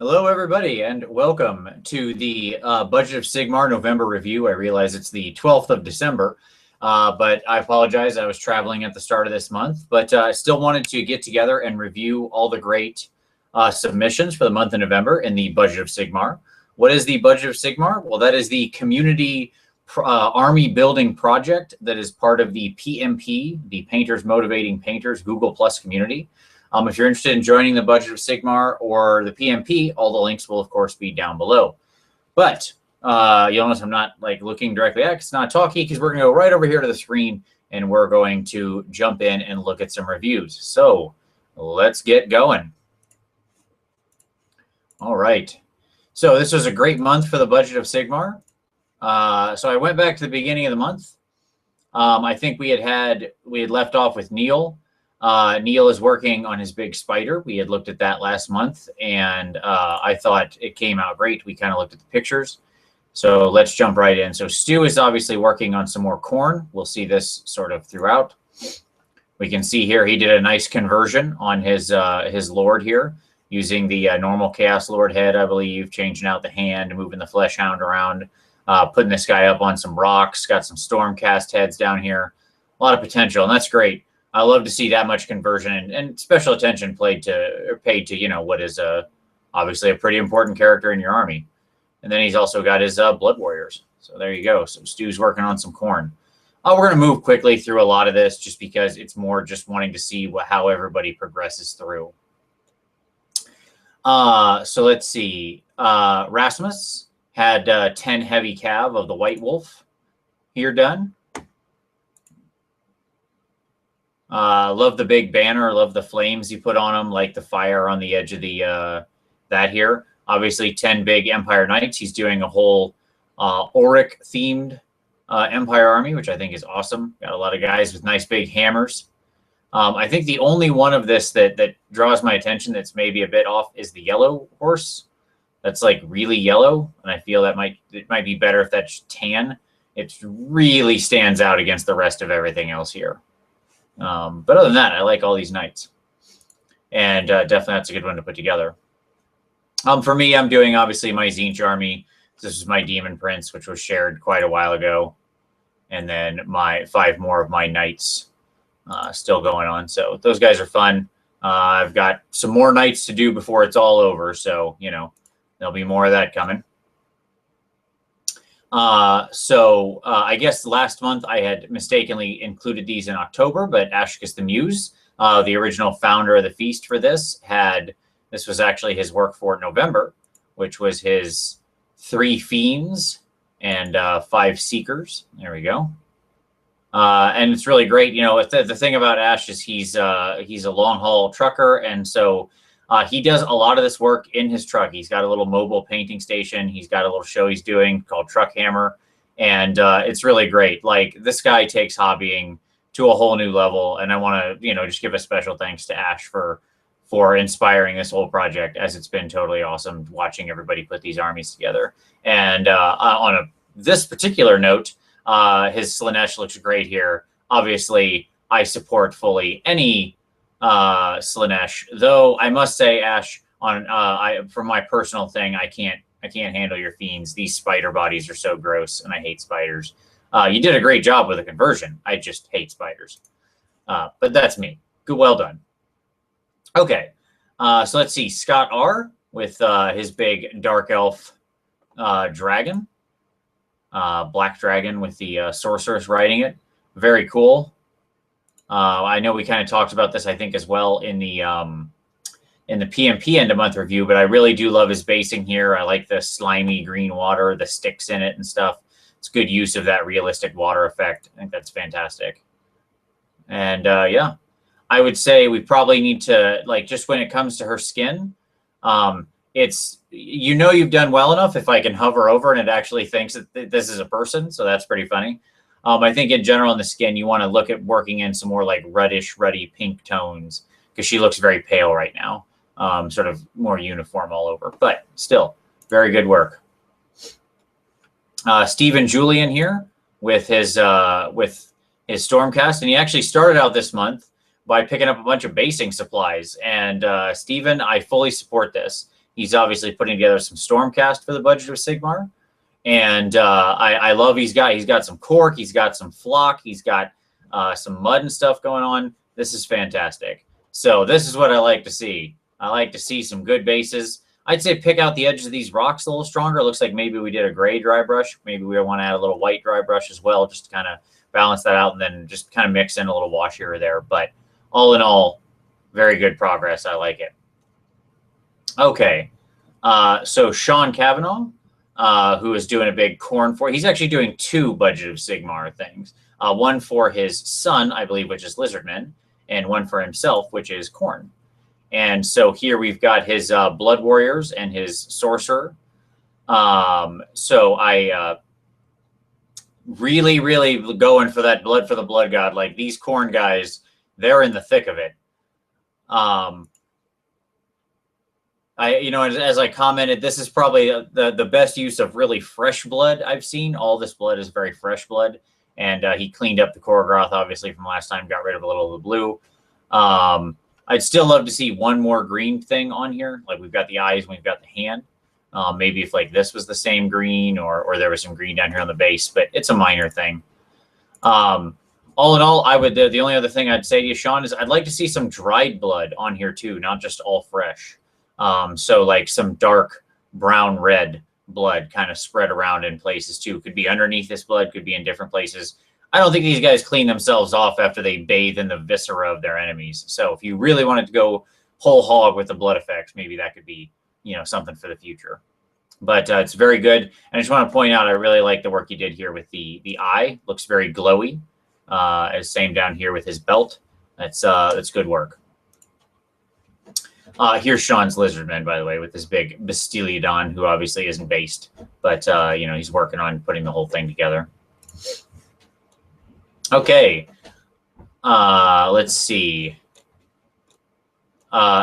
Hello, everybody, and welcome to the Budget of Sigmar November review. I realize it's the 12th of December, but I apologize. I was traveling at the start of this month, but I still wanted to get together and review all the great submissions for the month of November in the Budget of Sigmar. What is the Budget of Sigmar? Well, that is the community army building project that is part of the PMP, the Painters Motivating Painters Google Plus community. If you're interested in joining the Budget of Sigmar or the PMP, all the links will, of course, be down below. But you'll notice I'm not looking directly at it. It's not talky because we're going to go right over here to the screen and we're going to jump in and look at some reviews. So let's get going. All right. So this was a great month for the Budget of Sigmar. So I went back to the beginning of the month. I think we had left off with Neil. Neil is working on his big spider. We had looked at that last month, and I thought it came out great. We kind of looked at the pictures. So let's jump right in. So Stu is obviously working on some more corn. We'll see this sort of throughout. We can see here he did a nice conversion on his Lord here, using the normal Chaos Lord head, I believe, changing out the hand, moving the Flesh Hound around, putting this guy up on some rocks, got some Stormcast heads down here. A lot of potential, and that's great. I love to see that much conversion and special attention paid to what is obviously a pretty important character in your army. And then he's also got his Blood Warriors. So there you go. So Stu's working on some corn. We're going to move quickly through a lot of this just because it's more just wanting to see how everybody progresses through. So let's see. Rasmus had 10 heavy cav of the White Wolf here done. Love the big banner. Love the flames you put on them, like the fire on the edge of the that here. Obviously, 10 big Empire Knights. He's doing a whole Auric themed Empire army, which I think is awesome. Got a lot of guys with nice big hammers. I think the only one of this that draws my attention that's maybe a bit off is the yellow horse. That's like really yellow, and I feel that it might be better if that's tan. It really stands out against the rest of everything else here. But other than that, I like all these knights, and definitely that's a good one to put together. For me, I'm doing obviously my Tzeentch army. This is my Demon Prince, which was shared quite a while ago, and then my 5 more of my knights still going on. So those guys are fun. I've got some more knights to do before it's all over, so there'll be more of that coming. I guess last month I had mistakenly included these in October, but Ashkus the Muse, the original founder of the feast for this was actually his work for November, which was his 3 Fiends and 5 Seekers. There we go. And it's really great. The thing about Ash is he's a long haul trucker. And so he does a lot of this work in his truck. He's got a little mobile painting station. He's got a little show he's doing called Truck Hammer. And it's really great. Like, this guy takes hobbying to a whole new level. And I want to, just give a special thanks to Ash for inspiring this whole project, as it's been totally awesome watching everybody put these armies together. And on this particular note, his Slaanesh looks great here. Obviously, I support fully any Slaanesh, though I must say, Ash, for my personal thing, I can't handle your fiends. These spider bodies are so gross, and I hate spiders. You did a great job with the conversion. I just hate spiders. But that's me. Good, well done. Okay, so let's see. Scott R. with his big dark elf dragon, black dragon with the sorceress riding it. Very cool. I know we kind of talked about this, I think, as well in the PMP end of month review, but I really do love his basing here. I like the slimy green water, the sticks in it and stuff. It's good use of that realistic water effect. I think that's fantastic. And yeah, I would say we probably need to, just when it comes to her skin, it's, you've done well enough if I can hover over and it actually thinks that this is a person. So that's pretty funny. I think in general in the skin, you want to look at working in some more reddish, ruddy pink tones, because she looks very pale right now, sort of more uniform all over, but still very good work. Stephen Julian here with his Stormcast, and he actually started out this month by picking up a bunch of basing supplies. And Stephen, I fully support this. He's obviously putting together some Stormcast for the budget of Sigmar. And I love he's got some cork, he's got some flock, he's got some mud and stuff going on. This is fantastic. So this is what I like to see. I like to see some good bases. I'd say pick out the edges of these rocks a little stronger. It looks like maybe we did a gray dry brush. Maybe we want to add a little white dry brush as well, just to kind of balance that out, and then just kind of mix in a little wash here or there. But all in all, very good progress. I like it. Okay. So Sean Cavanaugh, who is doing a big corn for, he's actually doing 2 budget of Sigmar things. One for his son, I believe, which is Lizardmen, and one for himself, which is corn. And so here we've got his Blood Warriors and his Sorcerer. So I really, really going for that blood for the Blood God. Like these corn guys, they're in the thick of it. As I commented, this is probably the best use of really fresh blood I've seen. All this blood is very fresh blood. And he cleaned up the Korgoth, obviously, from last time, got rid of a little of the blue. I'd still love to see one more green thing on here. Like we've got the eyes, we've got the hand. Maybe if like this was the same green or there was some green down here on the base, but it's a minor thing. All in all, the only other thing I'd say to you, Sean, is I'd like to see some dried blood on here too, not just all fresh. So like some dark brown red blood kind of spread around in places too. Could be underneath this blood, could be in different places. I don't think these guys clean themselves off after they bathe in the viscera of their enemies. So if you really wanted to go whole hog with the blood effects, maybe that could be, something for the future. But it's very good. And I just want to point out, I really like the work you did here with the eye. Looks very glowy. Same down here with his belt. That's good work. Here's Sean's Lizardman, by the way, with this big Bastiliodon, who obviously isn't based, but he's working on putting the whole thing together. Okay, let's see.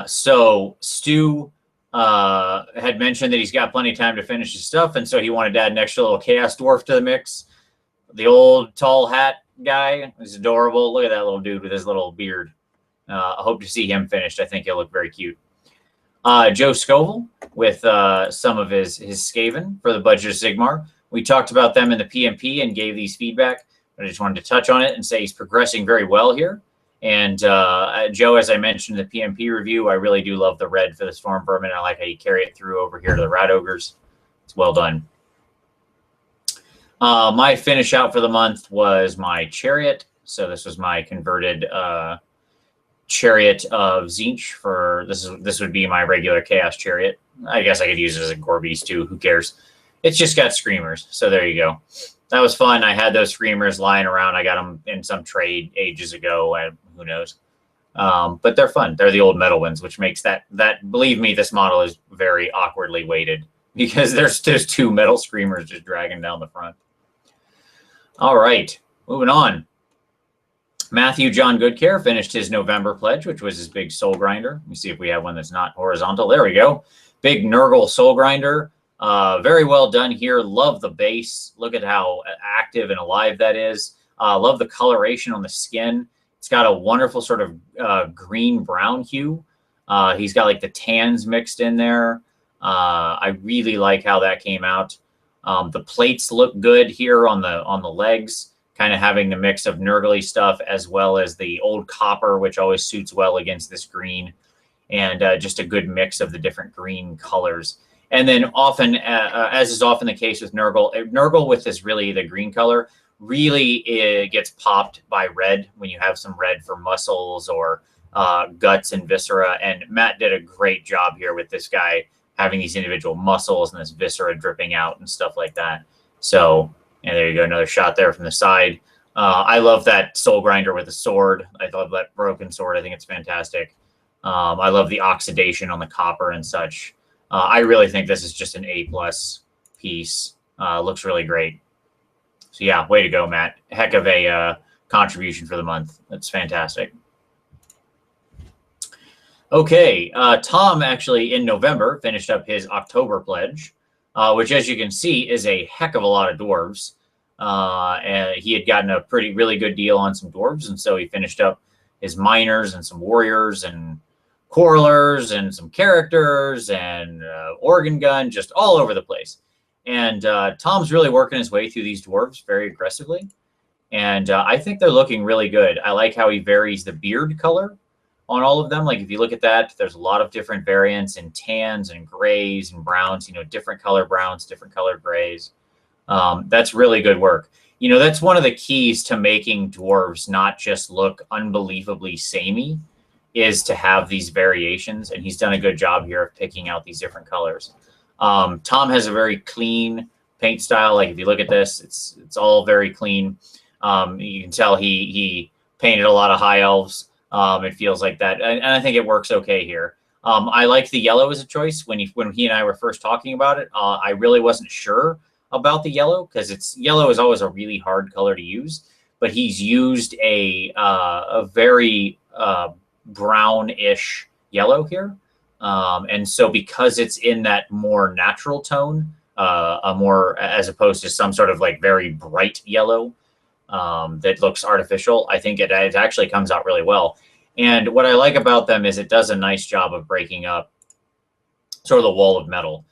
So Stu had mentioned that he's got plenty of time to finish his stuff, and so he wanted to add an extra little Chaos Dwarf to the mix. The old tall hat guy is adorable. Look at that little dude with his little beard. I hope to see him finished. I think he'll look very cute. Joe Scoville with some of his Skaven for the budget of Sigmar. We talked about them in the PMP and gave these feedback. But I just wanted to touch on it and say he's progressing very well here. And Joe, as I mentioned in the PMP review, I really do love the red for the Storm Vermin. I like how you carry it through over here to the Rat Ogres. It's well done. My finish out for the month was my Chariot. So this was my converted Chariot of Tzeentch for this would be my regular Chaos Chariot. I guess I could use it as a Gorbeast too. Who cares? It's just got Screamers. So there you go. That was fun. I had those Screamers lying around. I got them in some trade ages ago. And who knows? But they're fun. They're the old metal ones, which makes that believe me, this model is very awkwardly weighted because there's 2 metal Screamers just dragging down the front. All right, moving on. Matthew John Goodcare finished his November pledge, which was his big Soul Grinder. Let me see if we have one that's not horizontal. There we go. Big Nurgle Soul Grinder. Very well done here. Love the base. Look at how active and alive that is. Love the coloration on the skin. It's got a wonderful sort of green-brown hue. He's got like the tans mixed in there. I really like how that came out. The plates look good here on the legs, kind of having the mix of Nurgly stuff as well as the old copper, which always suits well against this green, and just a good mix of the different green colors. And then often, as is often the case with Nurgle with this really the green color, really it gets popped by red when you have some red for muscles or guts and viscera. And Matt did a great job here with this guy having these individual muscles and this viscera dripping out and stuff like that. So, and there you go, another shot there from the side. I love that Soul Grinder with a sword. I love that broken sword. I think it's fantastic. I love the oxidation on the copper and such. I really think this is just an A+ piece. Looks really great. So yeah, way to go, Matt. Heck of a contribution for the month. That's fantastic. Okay, Tom actually in November finished up his October pledge, which as you can see is a heck of a lot of dwarves. And he had gotten a really good deal on some dwarves, and so he finished up his miners and some warriors and coralers and some characters and organ gun, just all over the place. And Tom's really working his way through these dwarves very aggressively. And I think they're looking really good. I like how he varies the beard color on all of them. Like if you look at that, there's a lot of different variants in tans and grays and browns, different color browns, different color grays. That's really good work. That's one of the keys to making dwarves not just look unbelievably samey, is to have these variations. And he's done a good job here of picking out these different colors. Tom has a very clean paint style. Like if you look at this, it's all very clean. You can tell he painted a lot of high elves. It feels like that, and I think it works okay here. I like the yellow as a choice. When he and I were first talking about it, I really wasn't sure about the yellow, because yellow is always a really hard color to use. But he's used a very brownish yellow here, and so because it's in that more natural tone, as opposed to some sort of like very bright yellow that looks artificial, I think it actually comes out really well. And what I like about them is it does a nice job of breaking up sort of the wall of metal.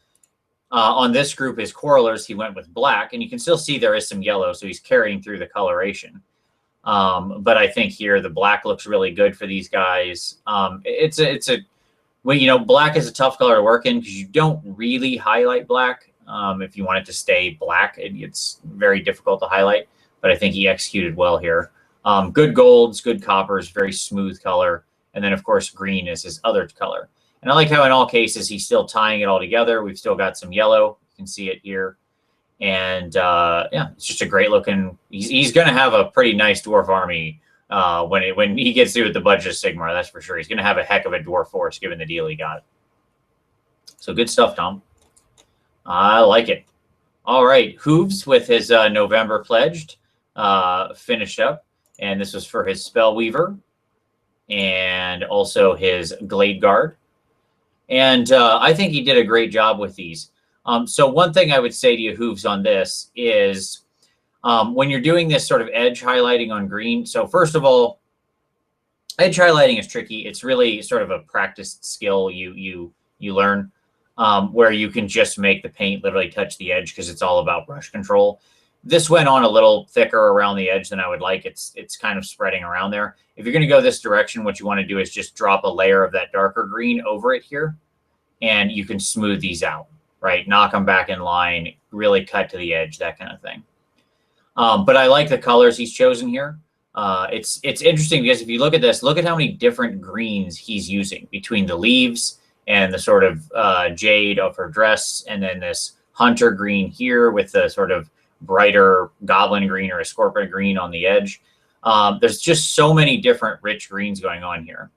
On this group, his coralers, he went with black, and you can still see there is some yellow, so he's carrying through the coloration. But I think here the black looks really good for these guys. Black is a tough color to work in because you don't really highlight black. If you want it to stay black, it's very difficult to highlight. But I think he executed well here. Good golds, good coppers, very smooth color. And then, of course, green is his other color. And I like how in all cases, he's still tying it all together. We've still got some yellow. You can see it here. And yeah, it's just a great looking. He's going to have a pretty nice dwarf army when he gets through with the budget of Sigmar. That's for sure. He's going to have a heck of a dwarf force given the deal he got. So good stuff, Tom. I like it. All right, Hooves with his November pledged finished up, and this was for his Spellweaver and also his Glade Guard. And I think he did a great job with these. So one thing I would say to you, Hooves, on this is when you're doing this sort of edge highlighting on green. So first of all, edge highlighting is tricky. It's really sort of a practiced skill you learn, where you can just make the paint literally touch the edge because it's all about brush control. This went on a little thicker around the edge than I would like. It's kind of spreading around there. If you're going to go this direction, what you want to do is just drop a layer of that darker green over it here, and you can smooth these out, right? Knock them back in line, really cut to the edge, that kind of thing. But I like the colors he's chosen here. It's interesting because if you look at this, look at how many different greens he's using between the leaves and the sort of jade of her dress, and then this hunter green here with the sort of brighter goblin green or a scorpion green on the edge. There's just so many different rich greens going on here.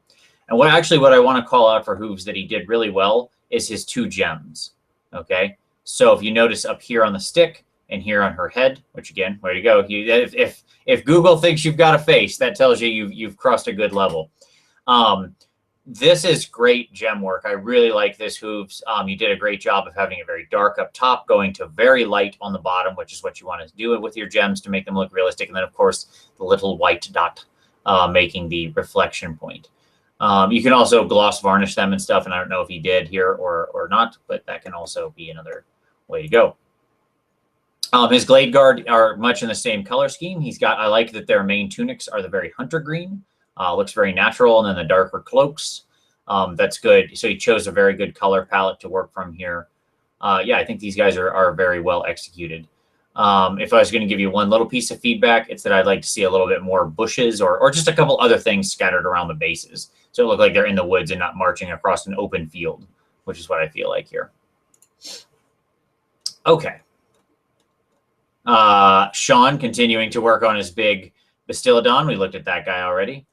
And what I want to call out for Hooves that he did really well is his two gems. Okay, so if you notice up here on the stick and here on her head, which again, way to go. If Google thinks you've got a face, that tells you you've crossed a good level. This is great gem work. I really like this, Hooves. You did a great job of having it very dark up top, going to very light on the bottom, which is what you want to do with your gems to make them look realistic. And then, of course, the little white dot making the reflection point. You can also gloss varnish them and stuff, and I don't know if he did here or not, but that can also be another way to go. His Glade Guard are much in the same color scheme. I like that their main tunics are the very hunter green. Looks very natural, and then the darker cloaks. That's good. So he chose a very good color palette to work from here. Yeah, I think these guys are very well executed. If I was going to give you one little piece of feedback, it's that I'd like to see a little bit more bushes or just a couple other things scattered around the bases, so it look like they're in the woods and not marching across an open field, which is what I feel like here. Okay. Sean continuing to work on his big Bastillodon. We looked at that guy already.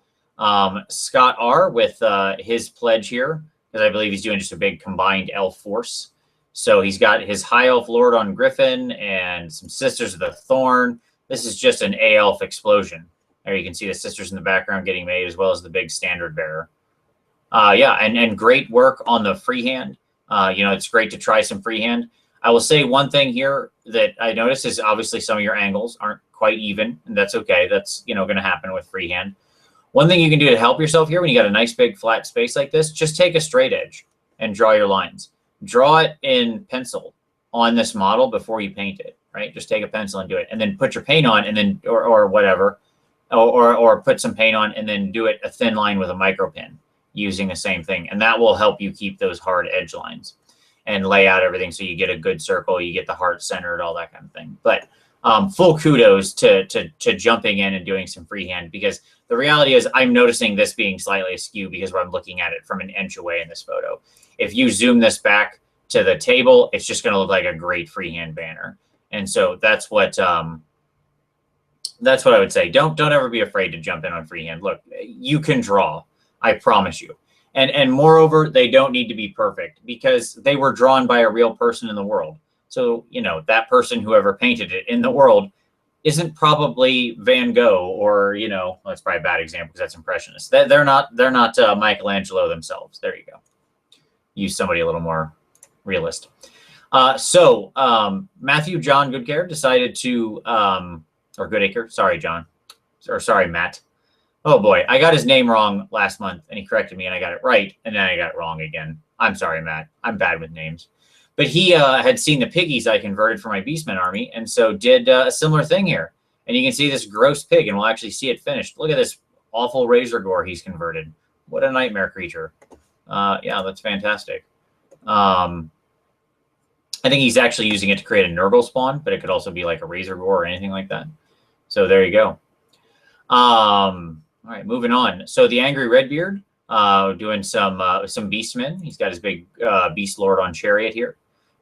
Scott R with his pledge here, because I believe he's doing just a big combined elf force. So he's got his High Elf Lord on Griffin and some Sisters of the Thorn. This is just an A-Elf explosion. There you can see the Sisters in the background getting made, as well as the big Standard Bearer. Yeah, and great work on the freehand. It's great to try some freehand. I will say one thing here that I noticed is obviously some of your angles aren't quite even, and that's okay. That's, going to happen with freehand. One thing you can do to help yourself here when you got a nice big flat space like this, just take a straight edge and draw your lines. Draw it in pencil on this model before you paint it, right? Just take a pencil and do it, and then put your paint on, and then or whatever, or put some paint on, and then do it a thin line with a micro pen using the same thing, and that will help you keep those hard edge lines and lay out everything so you get a good circle, you get the heart centered, all that kind of thing. But full kudos to jumping in and doing some freehand, because the reality is I'm noticing this being slightly askew because I'm looking at it from an inch away in this photo. If you zoom this back to the table, it's just going to look like a great freehand banner. And so that's what I would say. Don't ever be afraid to jump in on freehand. Look, you can draw, I promise you. And moreover, they don't need to be perfect because they were drawn by a real person in the world. So, you know, that person, whoever painted it in the world, isn't probably Van Gogh or, you know, that's probably a bad example because that's impressionist. They're not Michelangelo themselves. There you go. Use somebody a little more realist. So Matthew John Goodcare decided to, or Goodacre, sorry, John, or sorry, Matt. Oh boy, I got his name wrong last month and he corrected me and I got it right. And then I got it wrong again. I'm sorry, Matt. I'm bad with names. But he had seen the piggies I converted for my Beastmen army, and so did a similar thing here. And you can see this gross pig, and we'll actually see it finished. Look at this awful razor gore he's converted. What a nightmare creature. Yeah, that's fantastic. I think he's actually using it to create a Nurgle spawn, but it could also be like a razor gore or anything like that. So there you go. All right, moving on. So the Angry Redbeard, doing some Beastmen. He's got his big Beast Lord on Chariot here.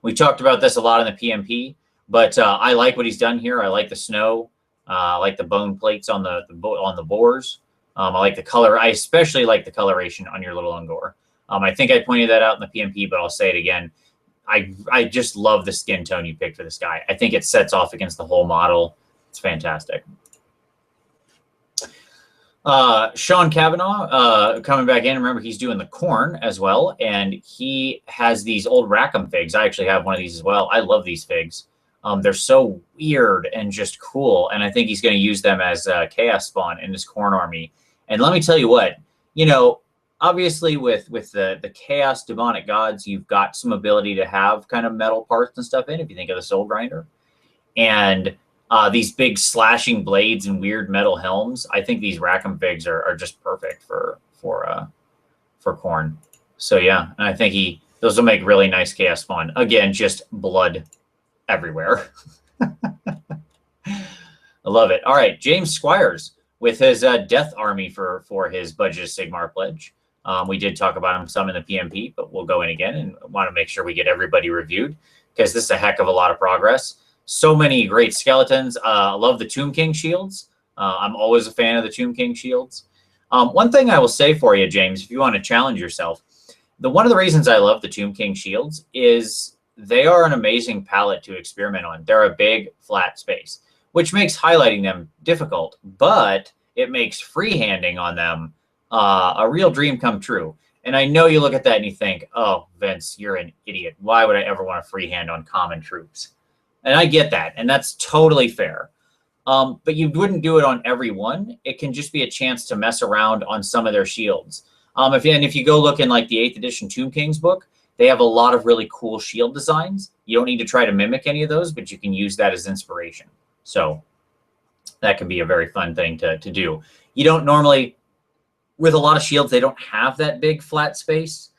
We talked about this a lot in the PMP, but I like what he's done here. I like the snow. I like the bone plates on the boars. I like the color. I especially like the coloration on your little Ungor. I think I pointed that out in the PMP, but I'll say it again. I just love the skin tone you picked for this guy. I think it sets off against the whole model. It's fantastic. Sean Kavanaugh coming back in. Remember, he's doing the corn as well, and he has these old Rackham figs. I actually have one of these as well. I love these figs. They're so weird and just cool, and I think he's going to use them as chaos spawn in his corn army. And let me tell you what, you know, obviously with the chaos demonic gods, you've got some ability to have kind of metal parts and stuff in. If you think of the Soul Grinder, and these big slashing blades and weird metal helms, I think these Rackham figs are just perfect for corn. So yeah, and I think those will make really nice chaos spawn. Again, just blood everywhere. I love it. All right, James Squires with his death army for his Budget of Sigmar pledge. We did talk about him some in the PMP, but we'll go in again and want to make sure we get everybody reviewed because this is a heck of a lot of progress. So many great skeletons. I love the Tomb King shields. I'm always a fan of the Tomb King shields. One thing I will say for you, James, if you want to challenge yourself, one of the reasons I love the Tomb King shields is they are an amazing palette to experiment on. They're a big flat space, which makes highlighting them difficult, but it makes freehanding on them a real dream come true. And I know you look at that and you think, oh, Vince, you're an idiot. Why would I ever want to freehand on common troops? And I get that, and that's totally fair. But you wouldn't do it on every one. It can just be a chance to mess around on some of their shields. If you go look in like the 8th edition Tomb Kings book, they have a lot of really cool shield designs. You don't need to try to mimic any of those, but you can use that as inspiration. So that can be a very fun thing to do. You don't normally, with a lot of shields, they don't have that big flat space.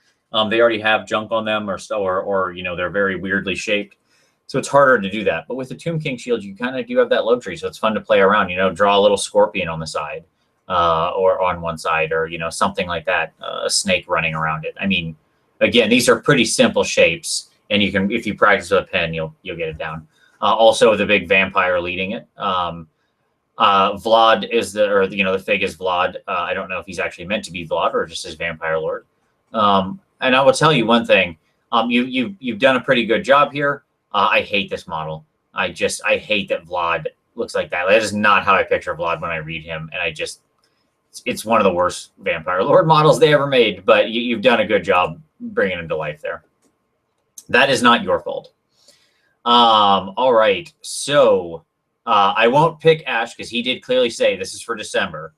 They already have junk on them or you know, they're very weirdly shaped. So it's harder to do that. But with the Tomb King shield, you kind of do have that luxury. So it's fun to play around, you know, draw a little scorpion on the side or on one side or, you know, something like that, a snake running around it. I mean, again, these are pretty simple shapes. And you can, if you practice with a pen, you'll get it down. Also, the big vampire leading it. Vlad is the fig is Vlad. I don't know if he's actually meant to be Vlad or just his vampire lord. And I will tell you one thing. You've done a pretty good job here. I hate this model. I hate that Vlad looks like that. That is not how I picture Vlad when I read him. And it's one of the worst Vampire Lord models they ever made, but you've done a good job bringing him to life there. That is not your fault. All right. So I won't pick Ash because he did clearly say this is for December.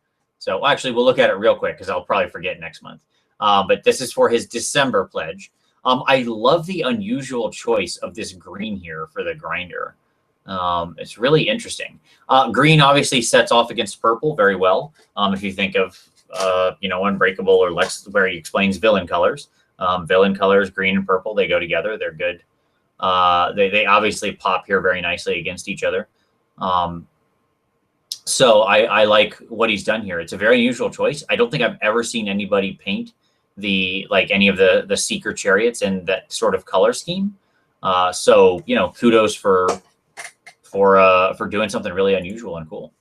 So actually, we'll look at it real quick because I'll probably forget next month. But this is for his December pledge. I love the unusual choice of this green here for the grinder. It's really interesting. Green obviously sets off against purple very well. If you think of, Unbreakable or Lex, where he explains villain colors. Villain colors, green and purple, they go together. They're good. They obviously pop here very nicely against each other. So I like what he's done here. It's a very unusual choice. I don't think I've ever seen anybody paint any of the Seeker chariots in that sort of color scheme. So kudos for doing something really unusual and cool.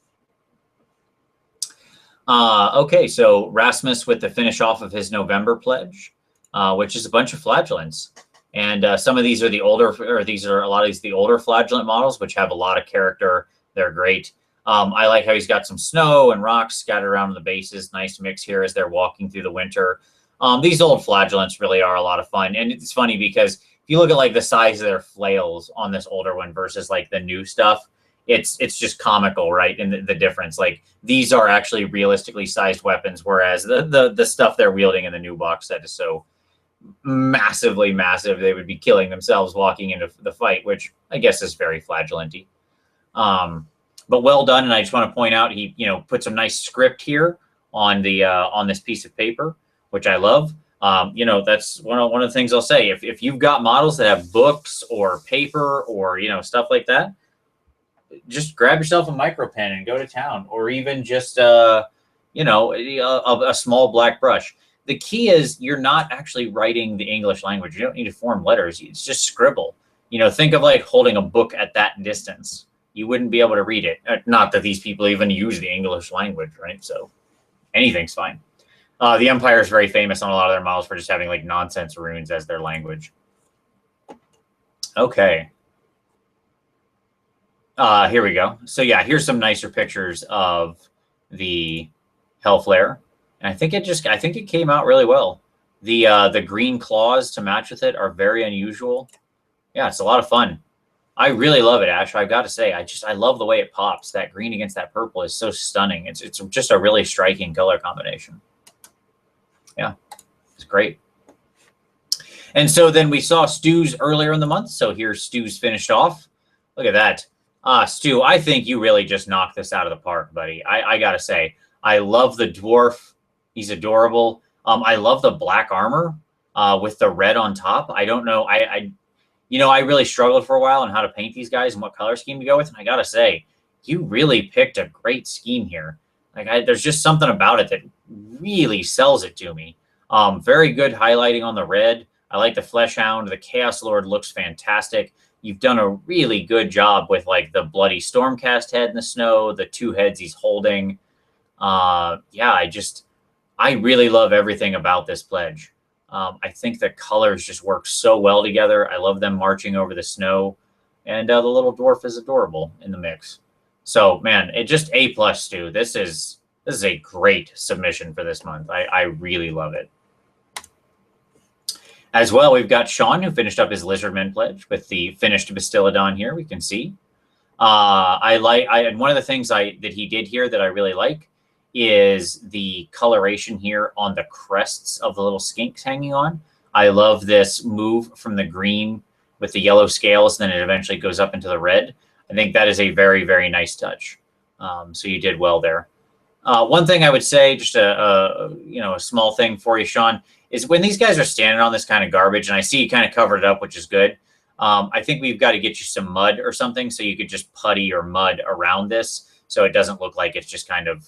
Okay, so Rasmus with the finish off of his November pledge, which is a bunch of flagellants. And some of these are the older, or these are a lot of these the older flagellant models, which have a lot of character. They're great. I like how he's got some snow and rocks scattered around on the bases. Nice mix here as they're walking through the winter. These old flagellants really are a lot of fun. And it's funny because if you look at like the size of their flails on this older one versus like the new stuff, it's just comical, right? And the difference, like these are actually realistically sized weapons, whereas the stuff they're wielding in the new box set is so massively massive they would be killing themselves walking into the fight, which I guess is very flagellanty. But well done, and I just want to point out he put some nice script here on the on this piece of paper, which I love. That's one of the things I'll say. If you've got models that have books or paper or stuff like that, just grab yourself a micro pen and go to town, or even just a small black brush. The key is you're not actually writing the English language. You don't need to form letters. It's just scribble. Think of like holding a book at that distance. You wouldn't be able to read it. Not that these people even use the English language, right? So anything's fine. The Empire is very famous on a lot of their models for just having like nonsense runes as their language. Okay. Here we go. So yeah, here's some nicer pictures of the Hellflare. And I think it came out really well. The green claws to match with it are very unusual. Yeah, it's a lot of fun. I really love it, Ash. I've got to say, I love the way it pops. That green against that purple is so stunning. It's just a really striking color combination. Yeah, it's great. And so then we saw Stu's earlier in the month. So here's Stu's finished off. Look at that. Stu, I think you really just knocked this out of the park, buddy. I got to say, I love the dwarf. He's adorable. I love the black armor with the red on top. I don't know. I really struggled for a while on how to paint these guys and what color scheme to go with. And I got to say, you really picked a great scheme here. Like there's just something about it that really sells it to me. Very good highlighting on the red. I like the Flesh Hound. The Chaos Lord looks fantastic. You've done a really good job with like the bloody Stormcast head in the snow, the two heads he's holding. I really love everything about this pledge. I think the colors just work so well together. I love them marching over the snow, and the little dwarf is adorable in the mix. So man, it just A+, Stu. This is a great submission for this month. I really love it. As well, we've got Sean, who finished up his Lizardman pledge with the finished Bastillodon here. We can see. And one of the things that he did here that I really like is the coloration here on the crests of the little skinks hanging on. I love this move from the green with the yellow scales, and then it eventually goes up into the red. I think that is a very, very nice touch. So you did well there. One thing I would say, just a small thing for you, Sean, is when these guys are standing on this kind of garbage, and I see you kind of covered it up, which is good. I think we've got to get you some mud or something so you could just putty or mud around this so it doesn't look like it's just kind of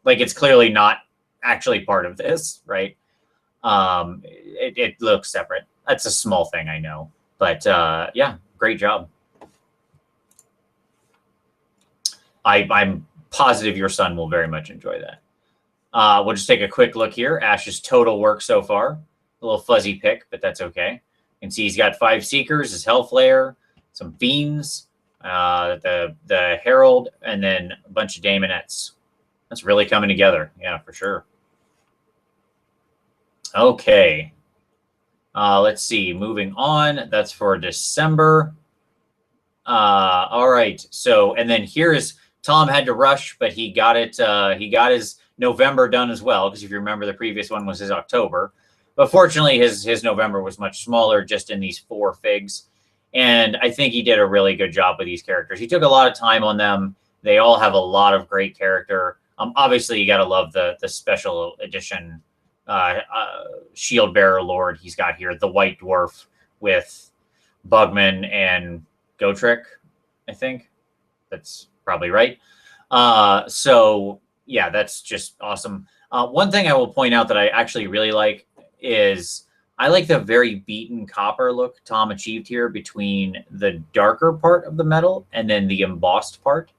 like it's clearly not actually part of this, right? It looks separate. That's a small thing, I know. But yeah, great job. I'm positive your son will very much enjoy that. We'll just take a quick look here. Ash's total work so far. A little fuzzy pick, but that's okay. You can see he's got 5 Seekers, his Hellflare, some Fiends, the Herald, and then a bunch of Daemonettes. That's really coming together. Yeah, for sure. Okay. Let's see. Moving on. That's for December. All right. So, and then here is Tom had to rush, but he got it. He got his November done as well, because if you remember, the previous one was his October. But fortunately, his November was much smaller, just in these 4 figs. And I think he did a really good job with these characters. He took a lot of time on them. They all have a lot of great character. Obviously, you got to love the special edition Shield Bearer Lord he's got here, the White Dwarf with Bugman and Gotrek, I think. That's probably right. So, yeah, that's just awesome. One thing I will point out that I actually really like is I like the very beaten copper look Tom achieved here between the darker part of the metal and then the embossed part.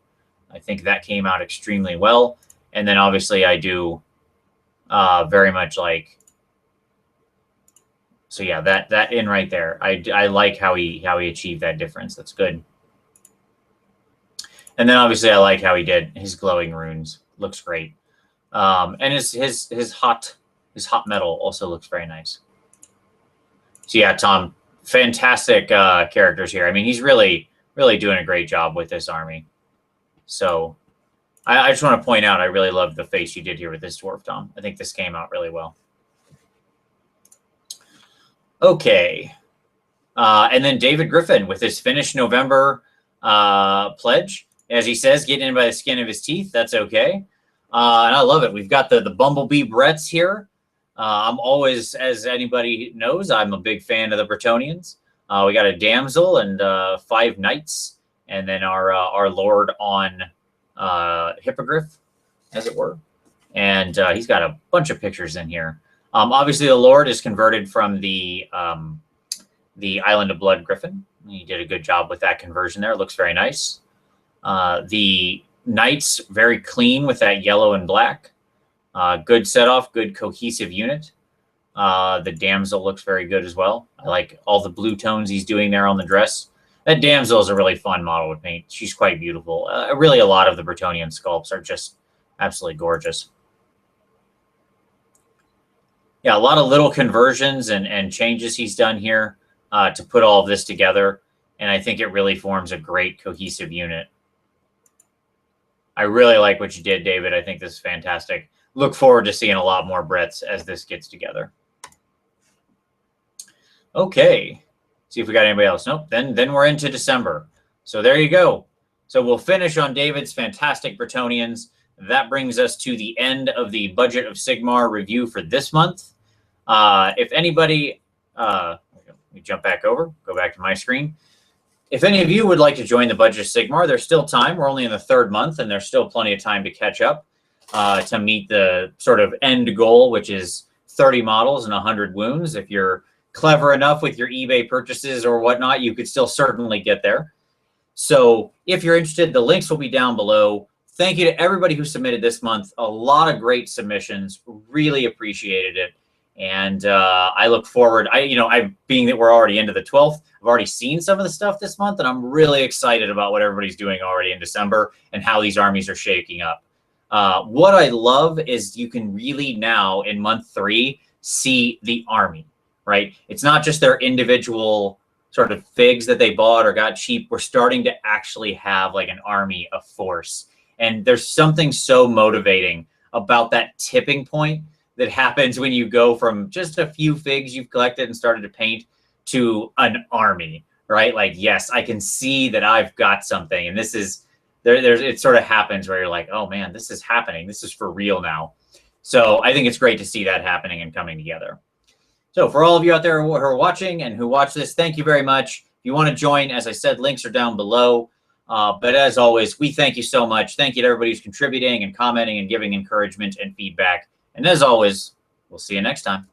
I think that came out extremely well. And then obviously I do very much like, so yeah, that in right there. I like how he achieved that difference. That's good. And then obviously I like how he did his glowing runes. Looks great. And his hot metal also looks very nice. So yeah, Tom, fantastic characters here. I mean, he's really doing a great job with this army. So I just want to point out, I really love the face you did here with this dwarf, Tom. I think this came out really well. Okay. And then David Griffin with his finished November pledge. As he says, getting in by the skin of his teeth. That's okay. And I love it. We've got the Bumblebee Bretts here. I'm always, as anybody knows, I'm a big fan of the Bretonnians. We got a damsel and 5 knights, and then our lord on hippogriff, as it were. And he's got a bunch of pictures in here. Obviously, the lord is converted from the Island of Blood Griffin. He did a good job with that conversion there. It looks very nice. The knights, very clean with that yellow and black. Good set off, good cohesive unit. The damsel looks very good as well. I like all the blue tones he's doing there on the dress. That damsel is a really fun model to paint. She's quite beautiful. Really, a lot of the Bretonnian sculpts are just absolutely gorgeous. Yeah, a lot of little conversions and changes he's done here to put all of this together. And I think it really forms a great cohesive unit. I really like what you did, David. I think this is fantastic. Look forward to seeing a lot more Bretts as this gets together. Okay. See if we got anybody else. Nope. Then we're into December. So there you go. So we'll finish on David's fantastic Bretonnians. That brings us to the end of the Budget of Sigmar review for this month. If anybody, let me jump back over, go back to my screen. If any of you would like to join the Budget of Sigmar, there's still time. We're only in the 3rd month, and there's still plenty of time to catch up to meet the sort of end goal, which is 30 models and 100 wounds. If you're clever enough with your eBay purchases or whatnot, you could still certainly get there. So if you're interested, the links will be down below. Thank you to everybody who submitted this month. A lot of great submissions. Really appreciated it. And I look forward. Being that we're already into the 12th, I've already seen some of the stuff this month, and I'm really excited about what everybody's doing already in December and how these armies are shaking up. What I love is you can really now, in month 3, see the army, right? It's not just their individual sort of figs that they bought or got cheap. We're starting to actually have like an army of force. And there's something so motivating about that tipping point that happens when you go from just a few figs you've collected and started to paint to an army, right? Like, yes, I can see that I've got something. And this is, it sort of happens where you're like, oh man, this is happening. This is for real now. So I think it's great to see that happening and coming together. So for all of you out there who are watching and who watch this, thank you very much. If you want to join, as I said, links are down below. But as always, we thank you so much. Thank you to everybody who's contributing and commenting and giving encouragement and feedback. And as always, we'll see you next time.